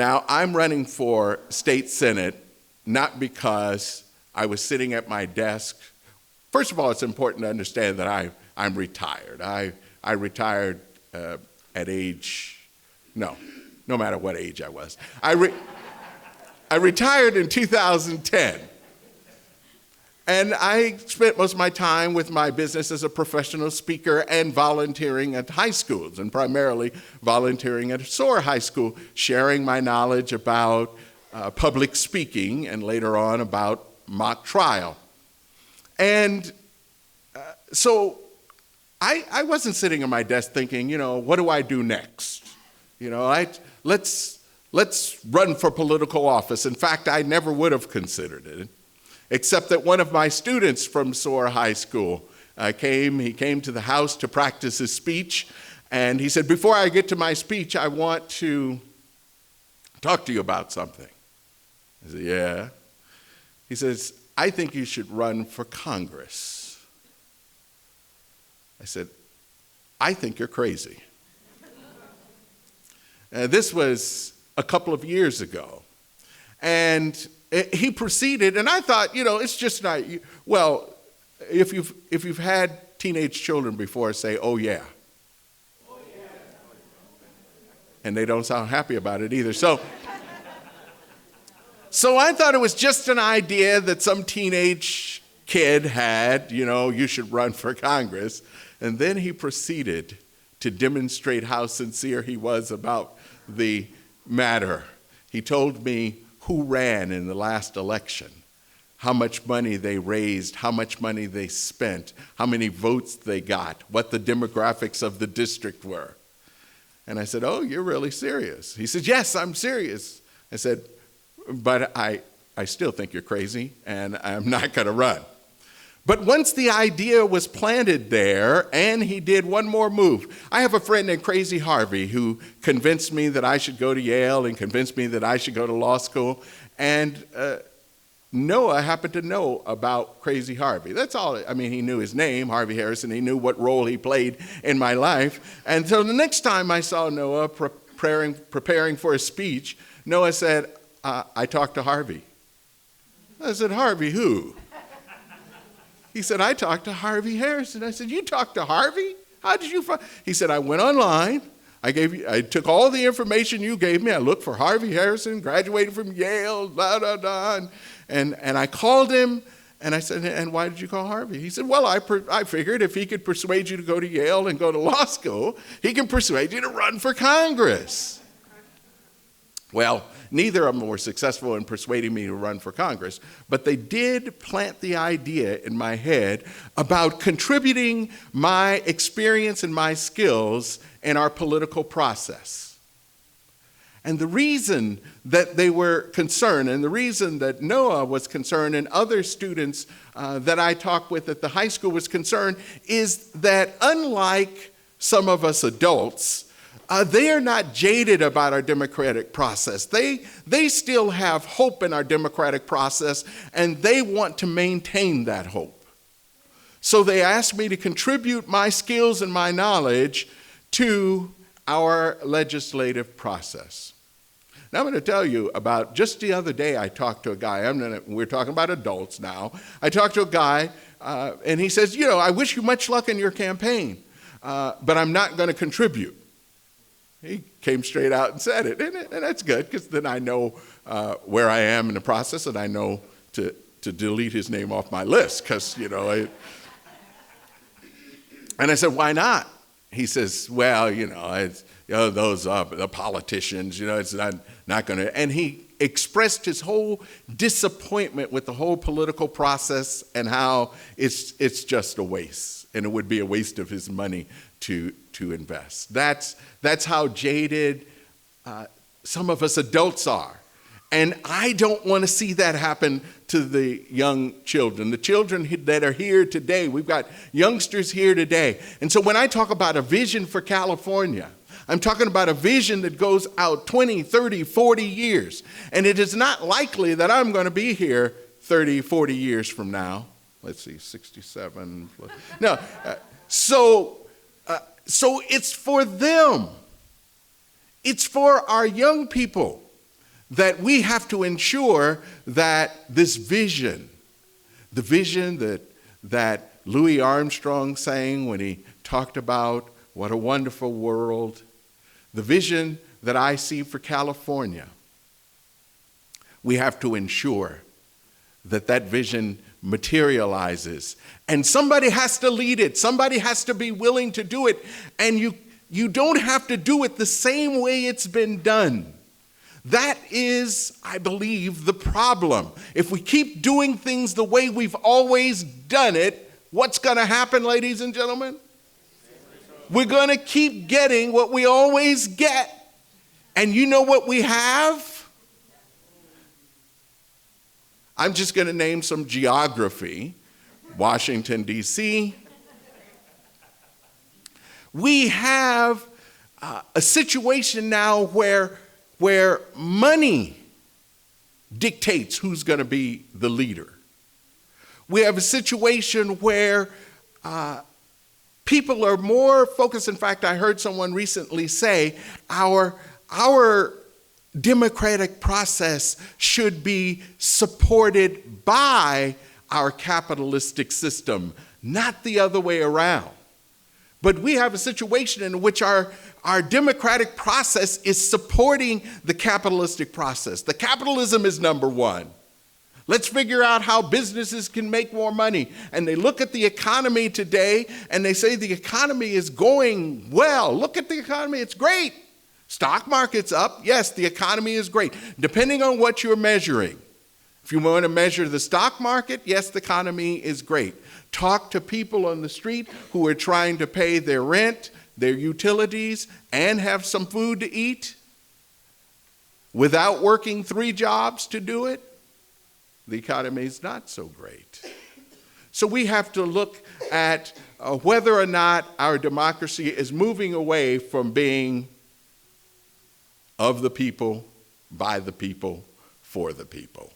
Now, I'm running for state senate not because I was sitting at my desk. First of all, it's important to understand that I'm retired. I retired at age, no matter what age I was. I retired in 2010. And I spent most of my time with my business as a professional speaker and volunteering at high schools, and primarily volunteering at Soar High School, sharing my knowledge about public speaking and later on about mock trial. And so I wasn't sitting at my desk thinking, what do I do next? Let's run for political office. In fact, I never would have considered it, except that one of my students from Soar High School he came to the house to practice his speech, and he said, before I get to my speech, I want to talk to you about something. I said, yeah. He says, I think you should run for Congress. I said, I think you're crazy. This was a couple of years ago. And he proceeded, and I thought, it's just not, well, if you've had teenage children before, say, oh yeah. Oh, yeah. And they don't sound happy about it either. So I thought it was just an idea that some teenage kid had, you should run for Congress. And then he proceeded to demonstrate how sincere he was about the matter. He told me who ran in the last election, how much money they raised, how much money they spent, how many votes they got, what the demographics of the district were. And I said, oh, you're really serious? He said, yes, I'm serious. I said, but I still think you're crazy, and I'm not going to run. But once the idea was planted there, and he did one more move. I have a friend named Crazy Harvey who convinced me that I should go to Yale and convinced me that I should go to law school. And Noah happened to know about Crazy Harvey. That's all. I mean, he knew his name, Harvey Harrison. He knew what role he played in my life. And so the next time I saw Noah preparing for a speech, Noah said, I talked to Harvey. I said, Harvey who? He said, I talked to Harvey Harrison. I said, you talked to Harvey? How did you find? He said, I went online. I took all the information you gave me. I looked for Harvey Harrison, graduated from Yale, blah, blah, blah. And I called him, and I said, and why did you call Harvey? He said, well, I figured if he could persuade you to go to Yale and go to law school, he can persuade you to run for Congress. Well, neither of them were successful in persuading me to run for Congress, but they did plant the idea in my head about contributing my experience and my skills in our political process. And the reason that they were concerned, and the reason that Noah was concerned, and other students that I talked with at the high school was concerned, is that unlike some of us adults, they are not jaded about our democratic process. They still have hope in our democratic process, and they want to maintain that hope. So they asked me to contribute my skills and my knowledge to our legislative process. Now I'm going to tell you about, just the other day I talked to a guy, we're talking about adults now. I talked to a guy and he says, I wish you much luck in your campaign, but I'm not going to contribute. He came straight out and said it, and that's good, because then I know where I am in the process, and I know to delete his name off my list, because, and I said, why not? He says, well, those the politicians, it's not going to, and he expressed his whole disappointment with the whole political process and how it's just a waste, and it would be a waste of his money to invest. That's how jaded some of us adults are. And I don't want to see that happen to the young children, the children that are here today. We've got youngsters here today. And so when I talk about a vision for California, I'm talking about a vision that goes out 20, 30, 40 years. And it is not likely that I'm going to be here 30, 40 years from now. Let's see, 67. No. So it's for them. It's for our young people. that we have to ensure that this vision, the vision that Louis Armstrong sang when he talked about what a wonderful world, the vision that I see for California, we have to ensure that that vision materializes. And somebody has to lead it. Somebody has to be willing to do it. And you don't have to do it the same way it's been done. That is, I believe, the problem. If we keep doing things the way we've always done it, what's going to happen, ladies and gentlemen? We're going to keep getting what we always get. And you know what we have? I'm just going to name some geography. Washington, D.C. We have a situation now where money dictates who's going to be the leader. We have a situation where people are more focused. In fact, I heard someone recently say our democratic process should be supported by our capitalistic system, not the other way around. But we have a situation in which our democratic process is supporting the capitalistic process. The capitalism is number one. Let's figure out how businesses can make more money. And they look at the economy today and they say the economy is going well. Look at the economy, it's great. Stock market's up. Yes, the economy is great, depending on what you're measuring. If you want to measure the stock market, yes, the economy is great. Talk to people on the street who are trying to pay their rent, their utilities, and have some food to eat without working 3 jobs to do it. The economy is not so great. So we have to look at whether or not our democracy is moving away from being of the people, by the people, for the people.